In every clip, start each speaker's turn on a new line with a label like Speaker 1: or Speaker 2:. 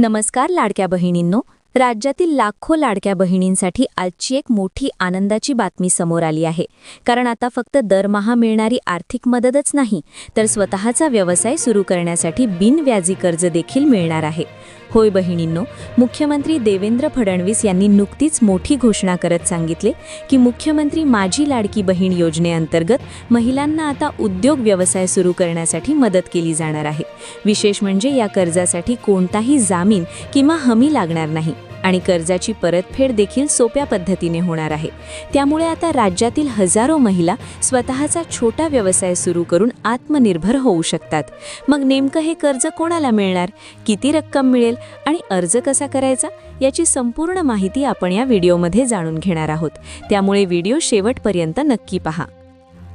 Speaker 1: नमस्कार लाडक्या बहिणींनो. राज्यातील लाखो लाडक्या बहिणींसाठी आजची एक मोठी आनंदाची बातमी समोर आली आहे. कारण आता फक्त दरमहा मिळणारी आर्थिक मदतच नाही, तर स्वतःचा व्यवसाय सुरू करण्यासाठी बिनव्याजी कर्ज देखील मिळणार आहे. होय बहिणींनो, मुख्यमंत्री देवेंद्र फडणवीस यांनी नुकतीच मोठी घोषणा करत सांगितले की मुख्यमंत्री माझी लाडकी बहीण योजनेअंतर्गत महिलांना आता उद्योग व्यवसाय सुरू करण्यासाठी मदत केली जाणार आहे. विशेष म्हणजे या कर्जासाठी कोणताही जामीन किंवा हमी लागणार नाही आणि कर्जाची परतफेड देखील सोप्या पद्धतीने होणार आहे. त्यामुळे आता राज्यातील हजारो महिला स्वतःचा छोटा व्यवसाय सुरू करून आत्मनिर्भर होऊ शकतात. मग नेमकं हे कर्ज कोणाला मिळणार, किती रक्कम मिळेल आणि अर्ज कसा करायचा, याची संपूर्ण माहिती आपण या व्हिडिओमध्ये जाणून घेणार आहोत. त्यामुळे व्हिडिओ शेवटपर्यंत नक्की पहा.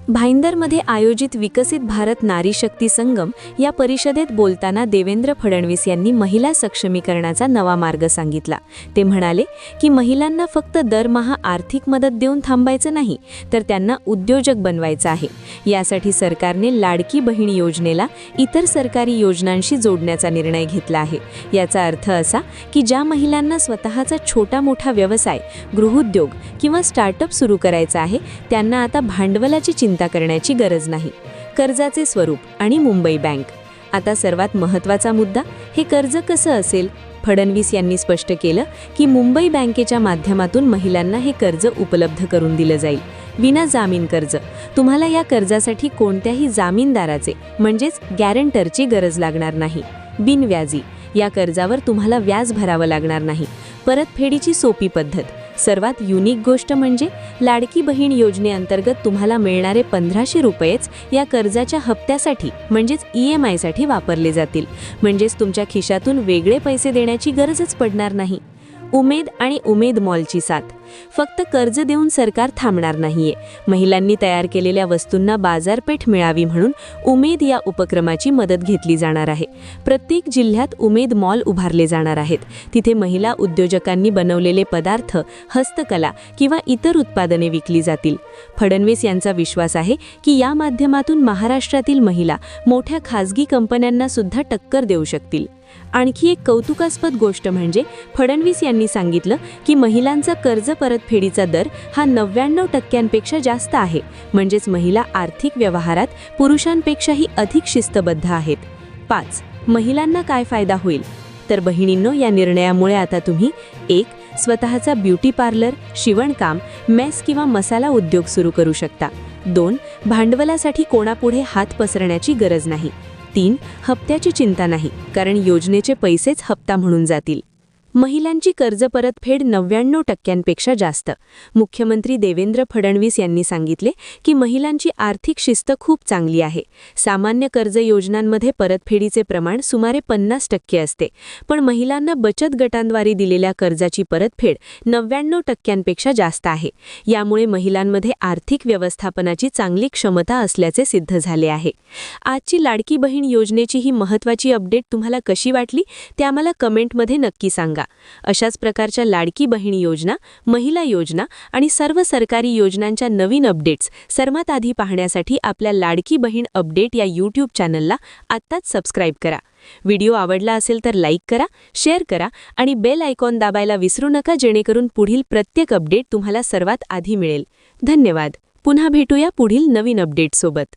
Speaker 1: भाईंदरमध्ये आयोजित विकसित भारत नारी शक्ती संगम या परिषदेत बोलताना देवेंद्र फडणवीस यांनी महिला सक्षमीकरणाचा नवा मार्ग सांगितला. ते म्हणाले की महिलांना फक्त दरमहा आर्थिक मदत देऊन थांबायचं नाही, तर त्यांना उद्योजक बनवायचं आहे. यासाठी सरकारने लाडकी बहीण योजनेला इतर सरकारी योजनांशी जोडण्याचा निर्णय घेतला आहे. याचा अर्थ असा की ज्या महिलांना स्वतःचा छोटा मोठा व्यवसाय, गृहोद्योग किंवा स्टार्टअप सुरू करायचा आहे, त्यांना आता भांडवलाची चिंता करण्याची गरज नाही. कर्जाचे स्वरूप आणि मुंबई बँक. आता सर्वात महत्त्वाचा मुद्दा, हे कर्ज कसं असेल. फडणवीस यांनी स्पष्ट केलं की मुंबई बँकेच्या माध्यमातून महिलांना हे कर्ज उपलब्ध करून दिलं जाईल. विना जामीन कर्ज. तुम्हाला या कर्जासाठी कोणत्याही जामीनदाराचे म्हणजेच गॅरंटरची गरज लागणार नाही. बिनव्याजी. या कर्जावर तुम्हाला व्याज भरावं लागणार नाही. परतफेडीची सोपी पद्धत. सर्वात युनिक गोष्ट म्हणजे लाडकी बहीण योजनेअंतर्गत तुम्हाला मिळणारे 1500 रुपयेच या कर्जाच्या हप्त्यासाठी म्हणजेच EMI साठी वापरले जातील. म्हणजेच तुमच्या खिशातून वेगळे पैसे देण्याची गरजच पडणार नाही. उमेद आणि उमेद मॉलची साथ. फक्त कर्ज देऊन सरकार थांबणार नाहीये. महिलांनी तयार केलेल्या वस्तूंना बाजारपेठ मिळावी म्हणून उमेद या उपक्रमाची मदत घेतली जाणार आहे. प्रत्येक जिल्ह्यात उमेद मॉल उभारले जाणार आहेत. तिथे महिला उद्योजकांनी बनवलेले पदार्थ, हस्तकला किंवा इतर उत्पादने विकली जातील. फडणवीस यांचा विश्वास आहे की या माध्यमातून महाराष्ट्रातील महिला मोठ्या खासगी कंपन्यांना सुद्धा टक्कर देऊ शकतील. आणखी एक कौतुकास्पद गोष्ट म्हणजे फडणवीस यांनी सांगितलं की महिलांचा कर्ज परतफेडीचा दर हा 99% जास्त आहे. म्हणजेच महिला आर्थिक व्यवहारात पुरुषांपेक्षाही अधिक शिस्तबद्ध आहेत. 5. महिलांना काय फायदा होईल. तर बहिणींनो, या निर्णयामुळे आता तुम्ही 1. स्वतःचा ब्युटी पार्लर, शिवणकाम, मेस किंवा मसाला उद्योग सुरू करू शकता. 2. भांडवलासाठी कोणापुढे हात पसरण्याची गरज नाही. 3. हप्त्याची चिंता नाही, कारण योजनेचे पैसेच हप्ता म्हणून जातील. महिलांची कर्ज परतफेड 99% जास्त. मुख्यमंत्री देवेंद्र फडणवीस यांनी सांगितले की महिलांची आर्थिक शिस्त खूप चांगली आहे. सामान्य कर्ज योजनांमध्ये परतफेडीचे प्रमाण सुमारे 50% असते, पण महिलांना बचत गटांद्वारे दिलेल्या कर्जाची परतफेड 99% जास्त आहे. यामुळे महिलांमध्ये आर्थिक व्यवस्थापनाची चांगली क्षमता असल्याचे सिद्ध झाले आहे. आजची लाडकी बहीण योजनेची ही महत्त्वाची अपडेट तुम्हाला कशी वाटली ते आम्हाला कमेंटमध्ये नक्की सांगा. अशाच प्रकारच्या लाडकी बहीण योजना, महिला योजना आणि सर्व सरकारी योजनांच्या नवीन अपडेट्स सर्वात आधी पाहण्यासाठी आपल्या लाडकी बहीण अपडेट या YouTube चॅनलला आत्ताच सबस्क्राईब करा. व्हिडिओ आवडला असेल तर लाईक करा, शेअर करा आणि बेल आयकॉन दाबायला विसरू नका, जेणेकरून पुढील प्रत्येक अपडेट तुम्हाला सर्वात आधी मिळेल. धन्यवाद. पुन्हा भेटूया पुढील नवीन अपडेट सोबत.